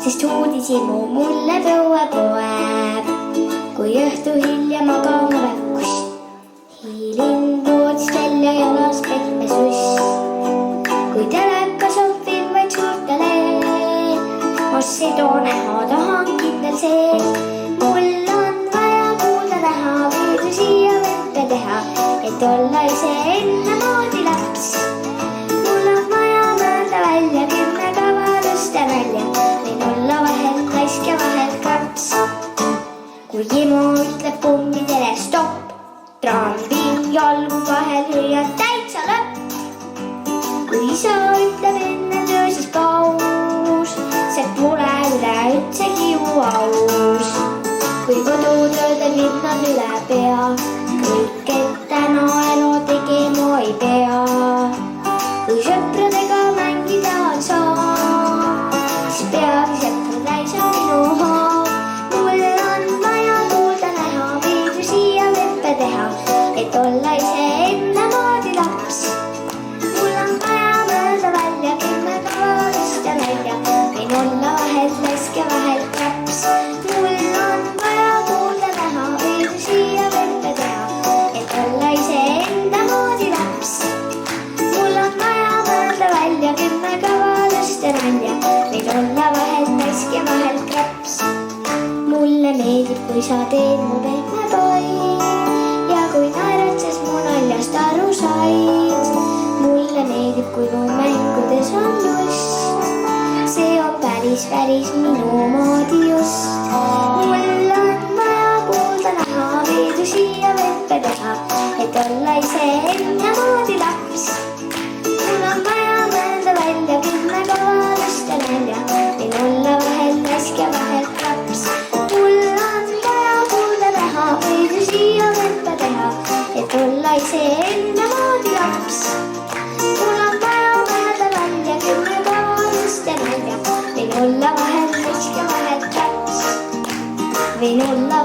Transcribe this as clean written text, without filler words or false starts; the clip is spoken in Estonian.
sest uudishimu mulle põue poeb. Kui õhtu hilja magama väkkus, hiilin voodist välja jalas pehme suss. Kui telekas ohvin vaid suurtele, ossi toone tahan kindel see. Mul on vaja kuulda näha, võidusi ja võppe teha, et olla ise enne moodi laps. Mul on vaja mõelda välja 10 kavalust ja nalja, võin olla vahel laisk ja vahel kraps. Kui Imu ütleb kummidele stopp, trambin jalgu vahel hüüad täitsa lõpp. Kui isa ütleb enne töö, siis paus, see pole üleüldse aus. Kui kodutöödel linnad üle pea, kõik, et täna elu tegema ei pea. Kui sõpradega mängida on saa, siis peagi sõprad täis on minu haab. Mul on vaja kuulda näha, viidusi ja võppe teha, et olla ise enda moodi laps. Mul on vaja mõelda välja 10 kavalust ja nalja, võin olla vahel laisk ja vahel kraps. Mul on vaja kuulda näha, viidusi ja võppe teha, et olla ise enda moodi laps. Mul on vaja mõelda välja 10 kavalust ja nalja, võin olla vahel laisk ja vahel kraps. Mulle meeldib, kui sa teed mu pehme pai ja kui naerates mu naljast aru said. Mulle meeldib, kui mu mängudes on lust, see on päris minu moodi just. Mul on vaja kuulda näha, viidusi ja võppe teha, et olla ise enda moodi laps. Mul on vaja mõelda välja 10 kavalust ja nalja, võin olla vahel laisk ja vahel kraps. Mul on vaja kuulda näha, viidusi ja võppe teha, et olla ise enda moodi laps. Mul on vaja mõelda välja 10 kavalust ja nalja, võin olla vahel laisk ja vahel kraps. Võin olla